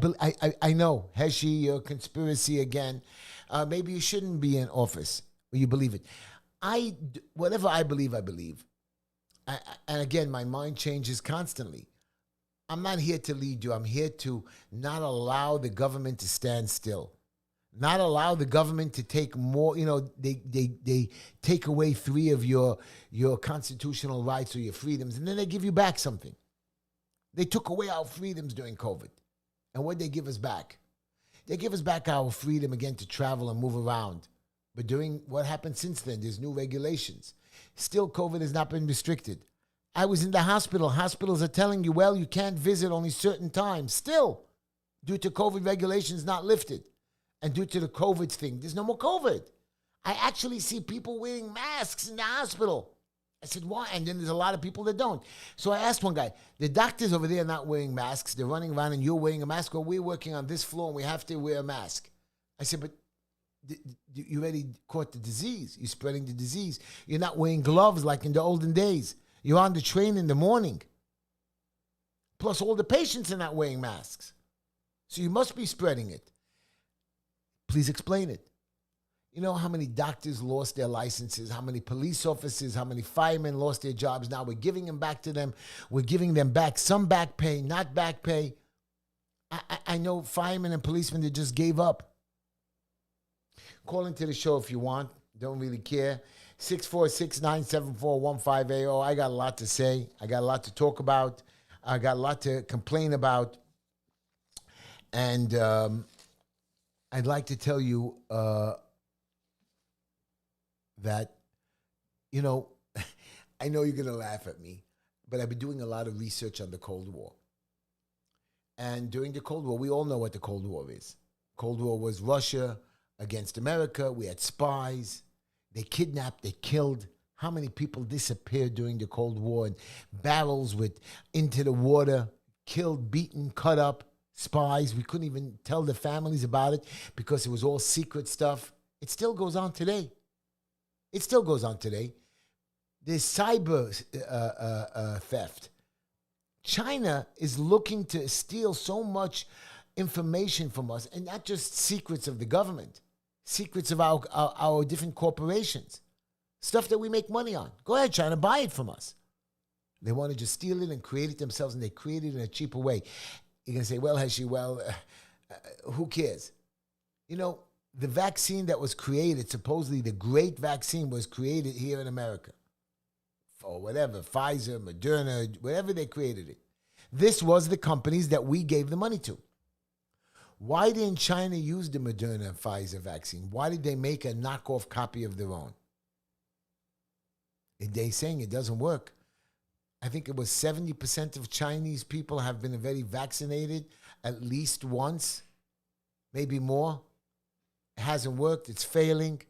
Speaker 1: know, Heshy, you're a conspiracy again. Maybe you shouldn't be in office, or you believe it. Whatever I believe, I believe. And again, my mind changes constantly. I'm not here to lead you. I'm here to not allow the government to stand still. Not allow the government to take more, they take away 3 of your constitutional rights or your freedoms, and then they give you back something. They took away our freedoms during COVID. And what did they give us back? They give us back our freedom again to travel and move around. But during what happened since then, there's new regulations. Still, COVID has not been restricted. I was in the hospital. Hospitals are telling you, well, you can't visit only certain times. Still, due to COVID regulations not lifted. And due to the COVID thing, there's no more COVID. I actually see people wearing masks in the hospital. I said, why? And then there's a lot of people that don't. So I asked one guy, the doctors over there are not wearing masks. They're running around and you're wearing a mask. Or we're working on this floor and we have to wear a mask. I said, but you already caught the disease. You're spreading the disease. You're not wearing gloves like in the olden days. You're on the train in the morning. Plus all the patients are not wearing masks. So you must be spreading it. Please explain it. You know how many doctors lost their licenses, how many police officers, how many firemen lost their jobs. Now we're giving them back to them. We're giving them back some back pay, not back pay. I know firemen and policemen that just gave up. Call into the show if you want. Don't really care. 646-974-1580. I got a lot to say. I got a lot to talk about. I got a lot to complain about. And I'd like to tell you that, I know you're going to laugh at me, but I've been doing a lot of research on the Cold War. And during the Cold War, we all know what the Cold War is. Cold War was Russia against America. We had spies. They kidnapped, they killed. How many people disappeared during the Cold War? And barrels into the water, killed, beaten, cut up, spies. We couldn't even tell the families about it because it was all secret stuff. It still goes on today. It still goes on today. There's cyber theft. China is looking to steal so much information from us, and not just secrets of the government, secrets of our different corporations, stuff that we make money on. Go ahead, China, buy it from us. They want to just steal it and create it themselves, and they create it in a cheaper way. You're going to say, well, Heshy, who cares? The vaccine that was created, supposedly the great vaccine, was created here in America. Or whatever, Pfizer, Moderna, whatever they created it. This was the companies that we gave the money to. Why didn't China use the Moderna and Pfizer vaccine? Why did they make a knockoff copy of their own? They're saying it doesn't work. I think it was 70% of Chinese people have been already vaccinated at least once, maybe more. It hasn't worked. It's failing.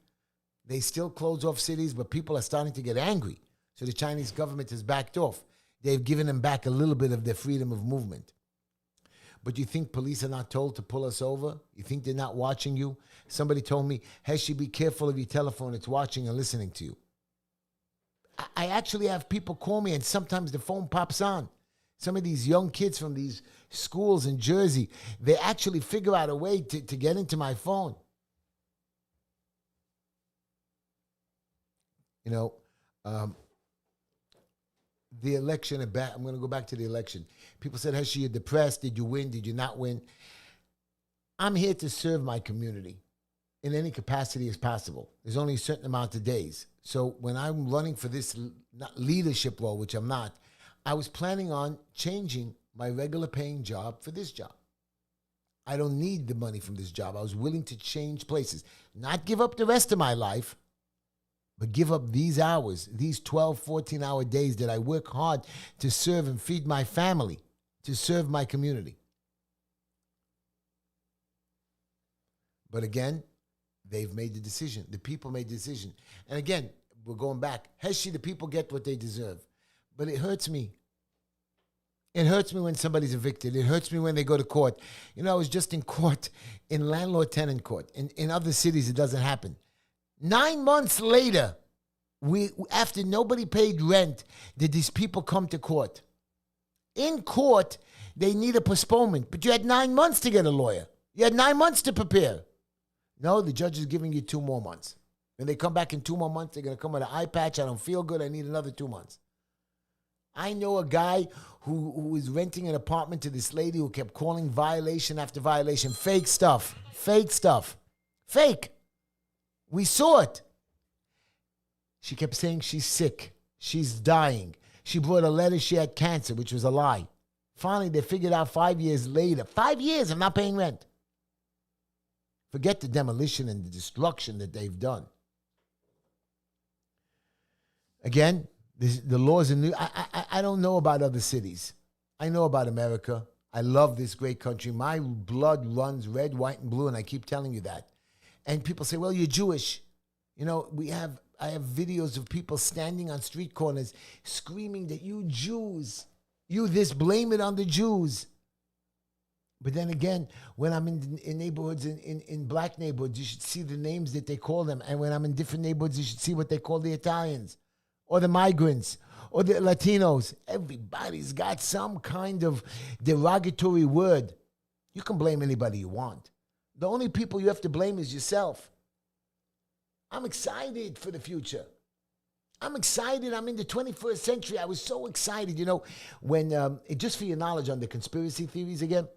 Speaker 1: They still close off cities, but people are starting to get angry. So the Chinese government has backed off. They've given them back a little bit of their freedom of movement. But you think police are not told to pull us over? You think they're not watching you? Somebody told me, Heshy, be careful of your telephone. It's watching and listening to you. I actually have people call me, and sometimes the phone pops on. Some of these young kids from these schools in Jersey, they actually figure out a way to get into my phone. the election, I'm going to go back to the election. People said, Heshy, you're depressed. Did you win? Did you not win? I'm here to serve my community in any capacity as possible. There's only a certain amount of days. So when I'm running for this leadership role, which I'm not, I was planning on changing my regular paying job for this job. I don't need the money from this job. I was willing to change places, not give up the rest of my life, but give up these hours, these 12, 14-hour days that I work hard to serve and feed my family, to serve my community. But again, they've made the decision. The people made the decision. And again, we're going back. Heshy, the people get what they deserve. But it hurts me. It hurts me when somebody's evicted. It hurts me when they go to court. You know, I was just in court, in landlord-tenant court. In other cities, it doesn't happen. 9 months later, after nobody paid rent, did these people come to court. In court, they need a postponement. But you had 9 months to get a lawyer. You had 9 months to prepare. No, the judge is giving you 2 more months. When they come back in 2 more months, they're going to come with an eye patch. I don't feel good. I need another 2 months. I know a guy who was renting an apartment to this lady who kept calling violation after violation. Fake stuff. Fake stuff. Fake. We saw it. She kept saying she's sick. She's dying. She brought a letter she had cancer, which was a lie. Finally, they figured out 5 years later. 5 years, I'm not paying rent. Forget the demolition and the destruction that they've done. Again, the laws in New I don't know about other cities. I know about America. I love this great country. My blood runs red, white, and blue, and I keep telling you that. And people say, well, you're Jewish. You know, I have videos of people standing on street corners screaming that you Jews, you this, blame it on the Jews. But then again, when I'm in neighborhoods, in black neighborhoods, you should see the names that they call them. And when I'm in different neighborhoods, you should see what they call the Italians or the migrants or the Latinos. Everybody's got some kind of derogatory word. You can blame anybody you want. The only people you have to blame is yourself. I'm excited for the future. I'm excited. I'm in the 21st century. I was so excited. You know, when, just for your knowledge on the conspiracy theories again,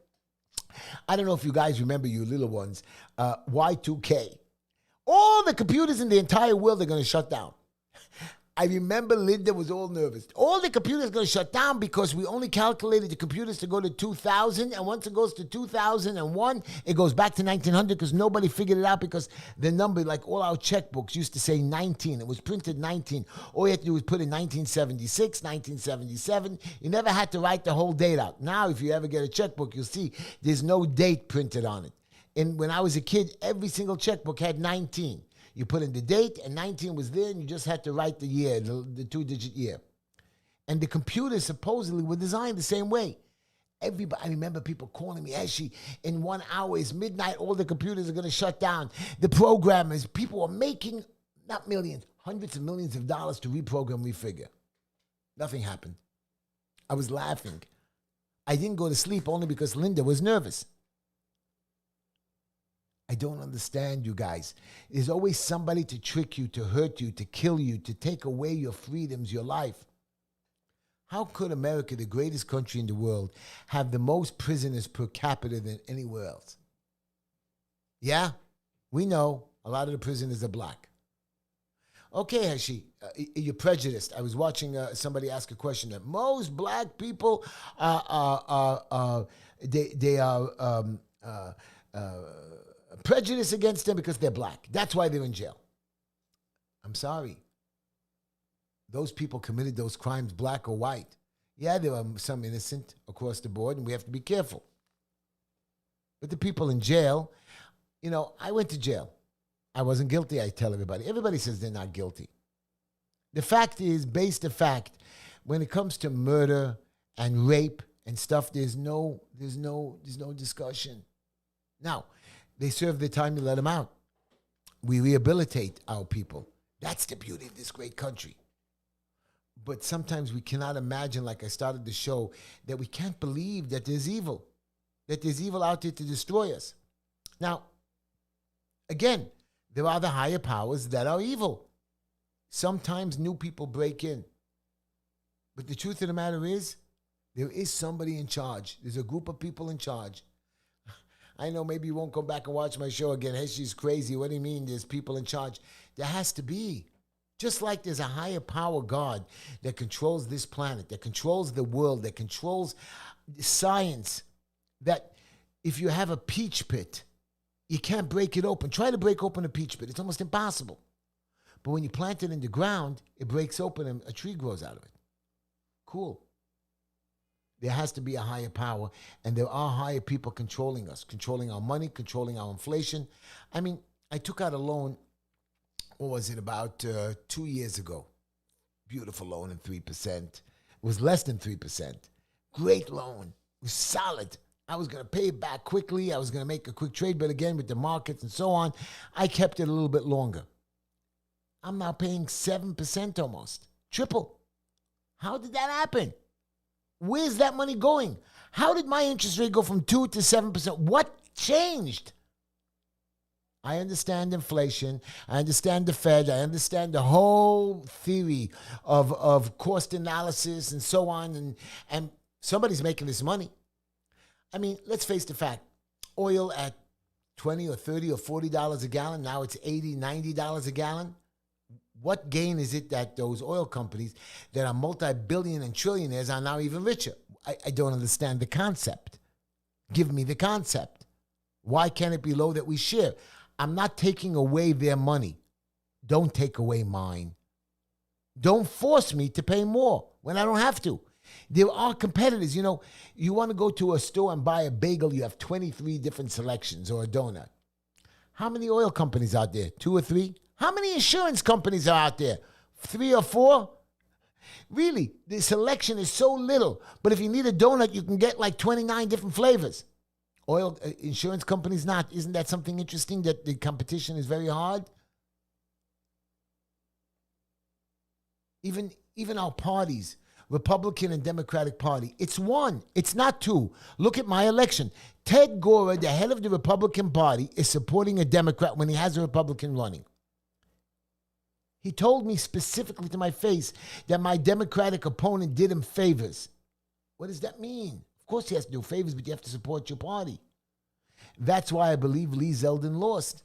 Speaker 1: I don't know if you guys remember, you little ones, Y2K. All the computers in the entire world are going to shut down. I remember Linda was all nervous. All the computers are going to shut down because we only calculated the computers to go to 2000. And once it goes to 2001, it goes back to 1900 because nobody figured it out because the number, like all our checkbooks used to say 19. It was printed 19. All you had to do was put in 1976, 1977. You never had to write the whole date out. Now, if you ever get a checkbook, you'll see there's no date printed on it. And when I was a kid, every single checkbook had 19. You put in the date, and 19 was there, and you just had to write the year, the 2-digit year. And the computers supposedly were designed the same way. Everybody, I remember people calling me, Heshy, in 1 hour, it's midnight, all the computers are going to shut down. The programmers, people are making, not millions, hundreds of millions of dollars to reprogram, refigure. Nothing happened. I was laughing. I didn't go to sleep only because Linda was nervous. I don't understand you guys. There's always somebody to trick you, to hurt you, to kill you, to take away your freedoms, your life. How could America, the greatest country in the world, have the most prisoners per capita than anywhere else? Yeah, we know a lot of the prisoners are black. Okay, Heshy, you're prejudiced. I was watching somebody ask a question that most black people they are prejudice against them because they're black. That's why they're in jail. I'm sorry. Those people committed those crimes, black or white. Yeah, there are some innocent across the board, and we have to be careful. But the people in jail, you know, I went to jail. I wasn't guilty, I tell everybody. Everybody says they're not guilty. The fact is, based the fact, when it comes to murder and rape and stuff, there's no discussion. Now, they serve their time, you let them out. We rehabilitate our people. That's the beauty of this great country. But sometimes we cannot imagine, like I started the show, that we can't believe that there's evil out there to destroy us. Now, again, there are the higher powers that are evil. Sometimes new people break in. But the truth of the matter is, there is somebody in charge. There's a group of people in charge. I know maybe you won't go back and watch my show again. Heshy's crazy. What do you mean there's people in charge? There has to be. Just like there's a higher power God that controls this planet, that controls the world, that controls science, that if you have a peach pit, you can't break it open. Try to break open a peach pit. It's almost impossible. But when you plant it in the ground, it breaks open and a tree grows out of it. Cool. There has to be a higher power, and there are higher people controlling us, controlling our money, controlling our inflation. I mean, I took out a loan, what was it, about 2 years ago. Beautiful loan at 3%. It was less than 3%. Great loan. It was solid. I was going to pay it back quickly. I was going to make a quick trade, but again, with the markets and so on, I kept it a little bit longer. I'm now paying 7% almost. Triple. How did that happen? Where's that money going? How did my interest rate go from 2 to 7%? What changed? I understand inflation. I understand the Fed. I understand the whole theory of cost analysis and so on. And somebody's making this money. I mean, let's face the fact. Oil at $20 or $30 or $40 a gallon. Now it's $80, $90 a gallon. What gain is it that those oil companies that are multi-billion and trillionaires are now even richer? I don't understand the concept. Give me the concept. Why can't it be low that we share? I'm not taking away their money. Don't take away mine. Don't force me to pay more when I don't have to. There are competitors. You know, you want to go to a store and buy a bagel, you have 23 different selections, or a donut. How many oil companies out there? 2 or 3? How many insurance companies are out there? 3 or 4? Really, the selection is so little. But if you need a donut, you can get like 29 different flavors. Oil insurance companies not. Isn't that something interesting that the competition is very hard? Even our parties, Republican and Democratic Party, it's one. It's not two. Look at my election. Ted Ghorra, the head of the Republican Party, is supporting a Democrat when he has a Republican running. He told me specifically to my face that my Democratic opponent did him favors. What does that mean? Of course he has to do favors, but you have to support your party. That's why I believe Lee Zeldin lost.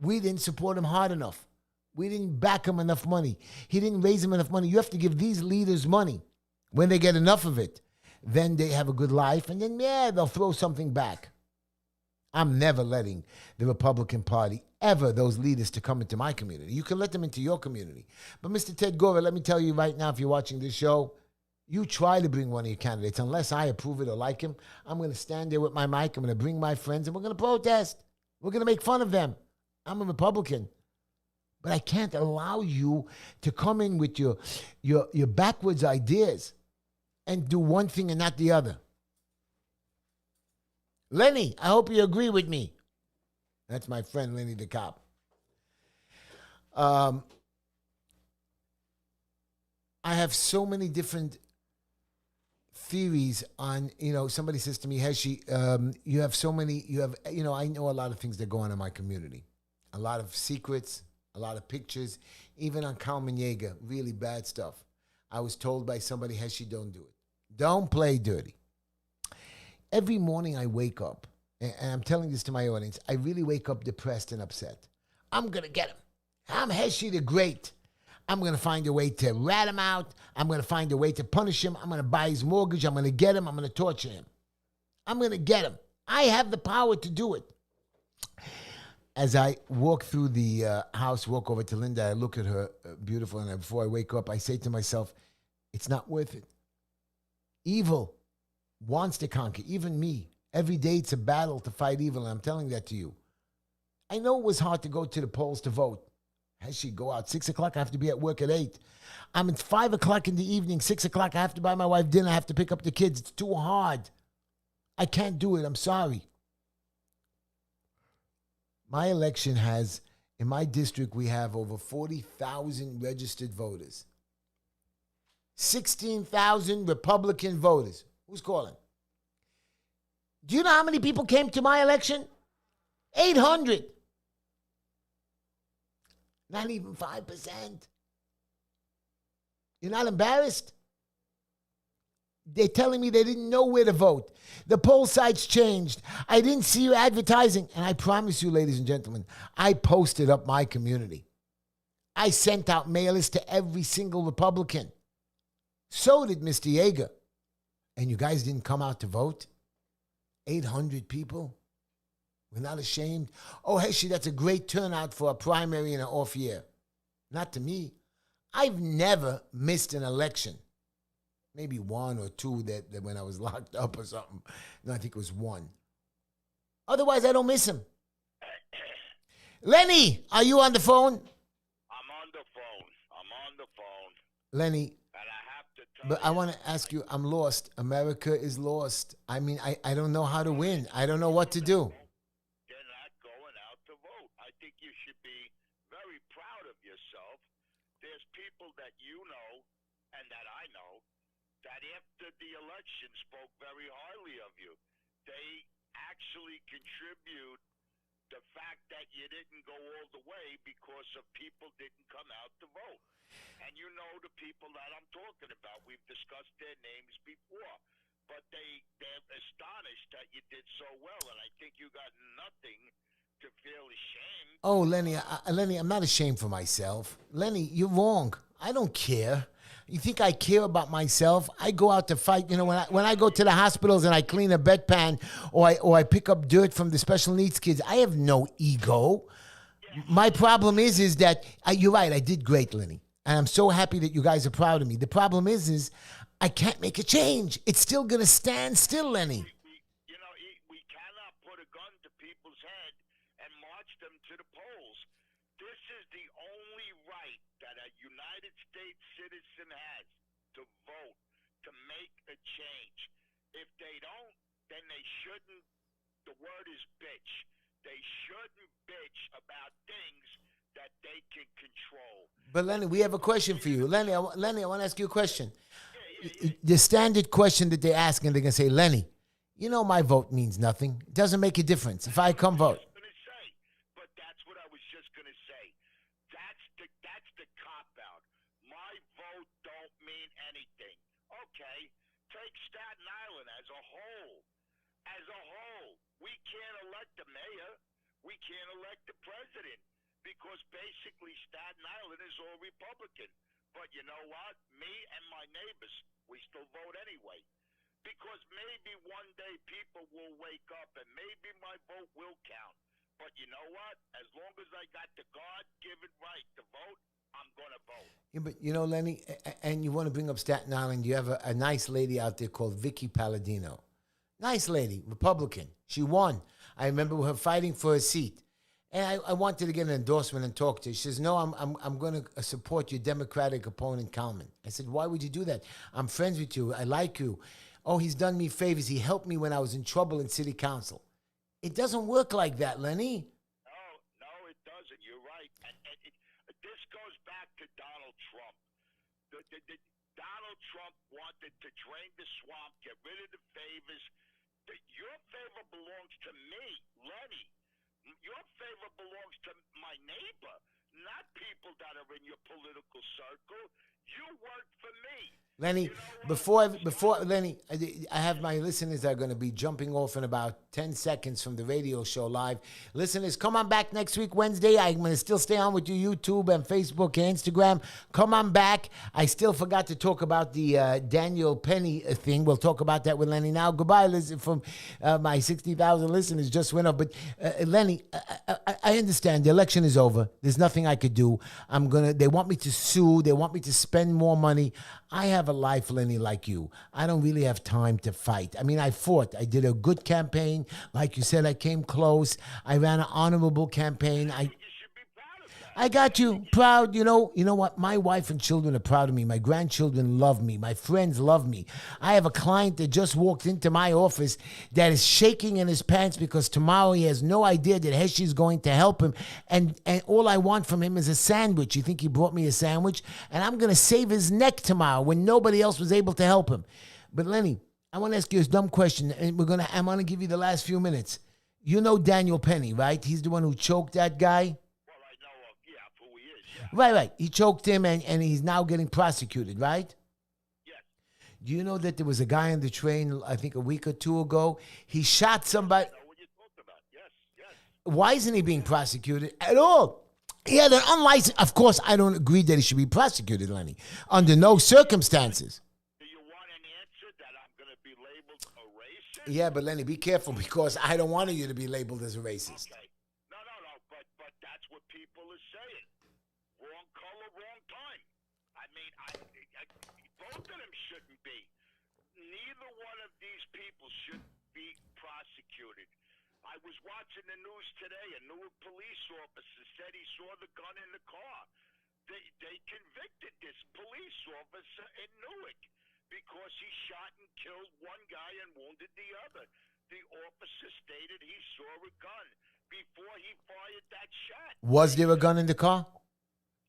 Speaker 1: We didn't support him hard enough. We didn't back him enough money. He didn't raise him enough money. You have to give these leaders money. When they get enough of it, then they have a good life, and then, yeah, they'll throw something back. I'm never letting the Republican Party, ever, those leaders to come into my community. You can let them into your community. But Mr. Ted Ghorra, let me tell you right now, if you're watching this show, you try to bring one of your candidates. Unless I approve it or like him, I'm going to stand there with my mic. I'm going to bring my friends, and we're going to protest. We're going to make fun of them. I'm a Republican. But I can't allow you to come in with your backwards ideas and do one thing and not the other. Lenny, I hope you agree with me. That's my friend Lenny the cop. I have so many different theories on, somebody says to me, Heshy, I know a lot of things that go on in my community. A lot of secrets, a lot of pictures, even on Kalmin Yeger, really bad stuff. I was told by somebody, Heshy, don't do it. Don't play dirty. Every morning I wake up, and I'm telling this to my audience, I really wake up depressed and upset. I'm going to get him. I'm Heshy the Great. I'm going to find a way to rat him out. I'm going to find a way to punish him. I'm going to buy his mortgage. I'm going to get him. I'm going to torture him. I'm going to get him. I have the power to do it. As I walk through the house, walk over to Linda, I look at her, beautiful, and before I wake up, I say to myself, it's not worth it. Evil wants to conquer, even me. Every day it's a battle to fight evil, and I'm telling that to you. I know it was hard to go to the polls to vote. Heshy, go out 6 o'clock, I have to be at work at 8. I'm at 5 o'clock in the evening, 6 o'clock, I have to buy my wife dinner, I have to pick up the kids. It's too hard. I can't do it, I'm sorry. My election has, in my district, we have over 40,000 registered voters. 16,000 Republican voters. Who's calling? Do you know how many people came to my election? 800. Not even 5%. You're not embarrassed? They're telling me they didn't know where to vote. The poll sites changed. I didn't see you advertising. And I promise you, ladies and gentlemen, I posted up my community. I sent out mailers to every single Republican. So did Mr. Yeger. And you guys didn't come out to vote? 800 people? We're not ashamed? Oh, Heshy, that's a great turnout for a primary in an off year. Not to me. I've never missed an election. Maybe one or two that when I was locked up or something. No, I think it was one. Otherwise, I don't miss them. Lenny, are you on the phone?
Speaker 2: I'm on the phone.
Speaker 1: Lenny,
Speaker 2: And I have to tell
Speaker 1: but I want to ask you, I'm lost. America is lost. I mean, I don't know how to win. I don't know what to do.
Speaker 2: They're not going out to vote. I think you should be very proud of yourself. There's people that you know and that I know that after the election spoke very highly of you. They actually contribute the fact that you didn't go all the way because of people didn't come out to vote. And you know the people that I'm talking about. We've discussed their names before. But they're astonished that you did so well. And I think you got nothing to feel ashamed.
Speaker 1: Oh, Lenny, I'm not ashamed for myself. Lenny, you're wrong. I don't care. You think I care about myself? I go out to fight. You know, when I go to the hospitals and I clean a bedpan or I pick up dirt from the special needs kids, I have no ego. My problem is that you're right. I did great, Lenny, and I'm so happy that you guys are proud of me. The problem is I can't make a change. It's still gonna stand still, Lenny.
Speaker 2: We cannot put a gun to people's head and march them to the polls. This is the only right that a United States citizen has to vote, to make a change. If they don't, then they shouldn't, the word is bitch. They shouldn't bitch about things that they can control.
Speaker 1: But Lenny, we have a question for you. Lenny, I want to ask you a question. The standard question that they're asking, they're going to say, Lenny, you know my vote means nothing. It doesn't make a difference if I come vote.
Speaker 2: But that's what I was just going to say. That's the cop-out. My vote don't mean anything. Okay, take Staten Island as a whole. As a whole, we can't elect the mayor. We can't elect the president because basically Staten Island is all Republican. But you know what? Me and my neighbors, we still vote anyway. Because maybe one day people will wake up and maybe my vote will count. But you know what? As long as I got the God-given right to vote, I'm going to vote.
Speaker 1: Yeah, but you know, Lenny, and you want to bring up Staten Island, you have a nice lady out there called Vicky Palladino. Nice lady, Republican. She won. I remember her fighting for a seat. And I wanted to get an endorsement and talk to her. She says, no, I'm going to support your Democratic opponent, Kalmin. I said, why would you do that? I'm friends with you. I like you. Oh, he's done me favors. He helped me when I was in trouble in city council. It doesn't work like that, Lenny.
Speaker 2: No, it doesn't. You're right. And this goes back to Donald Trump. Donald Trump wanted to drain the swamp, get rid of the favors. Your favor belongs to me, Lenny. Your favor belongs to my neighbor, not people that are in your political circle. You work for me.
Speaker 1: Lenny, before Lenny, I have my listeners that are going to be jumping off in about 10 seconds from the radio show live. Listeners, come on back next week, Wednesday. I'm going to still stay on with you, YouTube and Facebook and Instagram. Come on back. I still forgot to talk about the Daniel Penny thing. We'll talk about that with Lenny now. Goodbye, listen, from my 60,000 listeners just went up. But Lenny, I understand the election is over. There's nothing I could do. They want me to sue. They want me to spend more money. I have a life, Lenny, like you. I don't really have time to fight. I mean, I fought. I did a good campaign. Like you said, I came close. I ran an honorable campaign. I got you. Proud. You know what? My wife and children are proud of me. My grandchildren love me. My friends love me. I have a client that just walked into my office that is shaking in his pants because tomorrow he has no idea that Heshy is going to help him. And all I want from him is a sandwich. You think he brought me a sandwich? And I'm going to save his neck tomorrow when nobody else was able to help him. But Lenny, I want to ask you a dumb question, and I'm going to give you the last few minutes. You know Daniel Penny, right? He's the one who choked that guy. Right. He choked him, and he's now getting prosecuted, right?
Speaker 2: Yes.
Speaker 1: Do you know that there was a guy on the train, I think a week or two ago? He shot somebody.
Speaker 2: I know what you're talking about. Yes, yes.
Speaker 1: Why isn't he being prosecuted at all? He had an unlicensed. Of course, I don't agree that he should be prosecuted, Lenny, under no circumstances.
Speaker 2: Do you want an answer that I'm going to be labeled a racist?
Speaker 1: Yeah, but Lenny, be careful because I don't want you to be labeled as a racist.
Speaker 2: Okay. No. But that's what people are saying. Wrong color, wrong time. I mean, both of them shouldn't be. Neither one of these people should be prosecuted. I was watching the news today. A Newark police officer said he saw the gun in the car. They convicted this police officer in Newark because he shot and killed one guy and wounded the other. The officer stated he saw a gun before he fired that shot.
Speaker 1: Was there a gun in the car?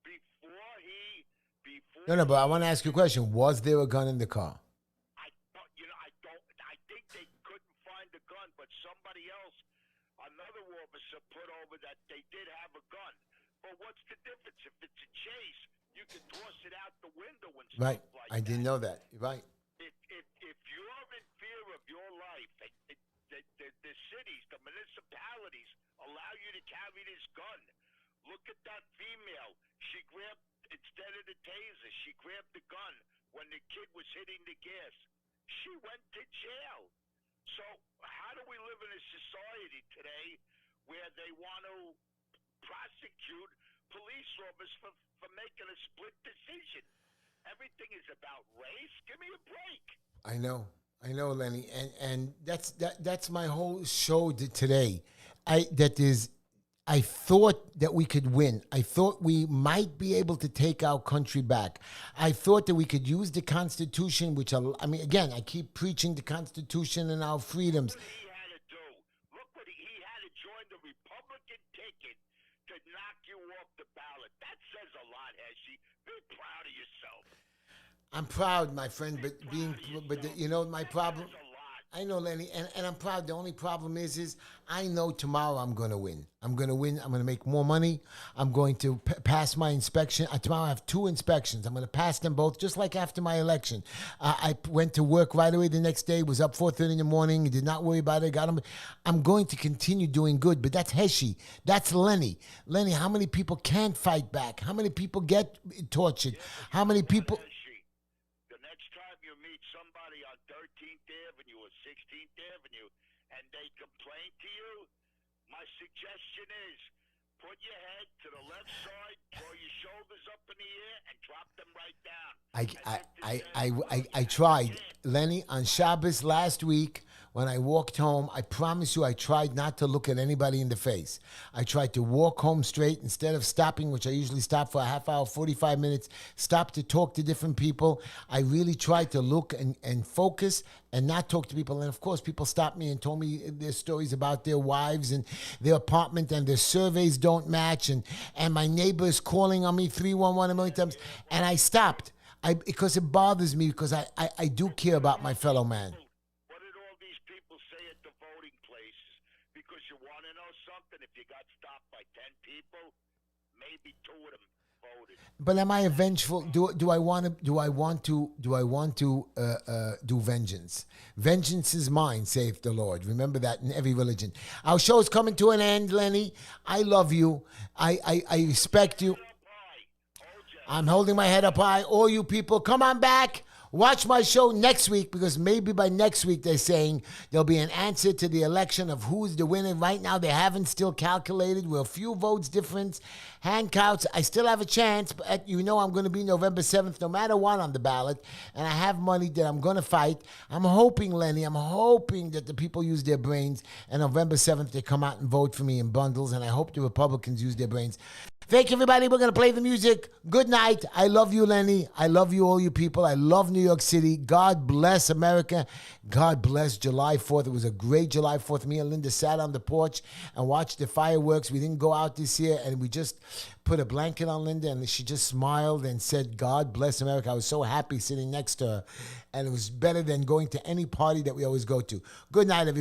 Speaker 2: Before
Speaker 1: No, but I want to ask you a question. Was there a gun in the car?
Speaker 2: I think they couldn't find the gun, but somebody else, another officer, put over that they did have a gun. But what's the difference? If it's a chase, you can toss it out the window and stuff
Speaker 1: Right.
Speaker 2: like
Speaker 1: I
Speaker 2: that.
Speaker 1: didn't know that. Right.
Speaker 2: If you're in fear of your life, the cities, the municipalities allow you to carry this gun. Look at that female. She grabbed, instead of the taser, she grabbed the gun when the kid was hitting the gas. She went to jail. So how do we live in a society today where they want to prosecute police officers for making a split decision? Everything is about race. Give me a break.
Speaker 1: I know, Lenny, and that's my whole show today. I thought that we could win. I thought we might be able to take our country back. I thought that we could use the Constitution, which again, I keep preaching the Constitution and our freedoms.
Speaker 2: Look what he had to do. Look what he had to join the Republican ticket to knock you off the ballot. That says a lot, Heshy. Be proud of yourself.
Speaker 1: I'm proud, my friend, but you know my problem.
Speaker 2: That says a lot.
Speaker 1: I know, Lenny, and I'm proud. The only problem is I know tomorrow I'm going to win. I'm going to win. I'm going to make more money. I'm going to pass my inspection. Tomorrow I have 2 inspections. I'm going to pass them both, just like after my election. I went to work right away the next day, was up 4:30 in the morning, did not worry about it. Got them. I'm going to continue doing good, but that's Heshy. That's Lenny. Lenny, how many people can't fight back? How many people get tortured? How many people...
Speaker 2: Heshy, the next time you meet somebody on 13th Avenue or 16th Avenue and they complain to you, my suggestion is put your head to the left side, throw your shoulders up in the air, and drop them right down.
Speaker 1: I tried. Lenny, on Shabbos last week, when I walked home, I promise you I tried not to look at anybody in the face. I tried to walk home straight instead of stopping, which I usually stop for a half hour, 45 minutes, stop to talk to different people. I really tried to look and focus and not talk to people. And of course, people stopped me and told me their stories about their wives and their apartment and their surveys don't match. And my neighbor is calling on me 311 a million times. And I stopped because it bothers me because I do care about my fellow man.
Speaker 2: What did all these people say at the voting places? Because you want to know something? If you got stopped by 10 people, maybe 2 of them voted.
Speaker 1: But am I a vengeful? Do I want to do vengeance? Vengeance is mine, saith the Lord. Remember that in every religion. Our show is coming to an end, Lenny. I love you. I respect you. I'm holding my head up high. All you people, come on back. Watch my show next week because maybe by next week they're saying there'll be an answer to the election of who's the winner. Right now they haven't still calculated. We're a few votes difference. Hand counts. I still have a chance, but you know I'm going to be November 7th no matter what on the ballot. And I have money that I'm going to fight. I'm hoping, Lenny, that the people use their brains. And November 7th they come out and vote for me in bundles. And I hope the Republicans use their brains. Thank you, everybody. We're going to play the music. Good night. I love you, Lenny. I love you, all you people. I love New York City. God bless America. God bless July 4th. It was a great July 4th. Me and Linda sat on the porch and watched the fireworks. We didn't go out this year, and we just put a blanket on Linda, and she just smiled and said, God bless America. I was so happy sitting next to her, and it was better than going to any party that we always go to. Good night, everybody.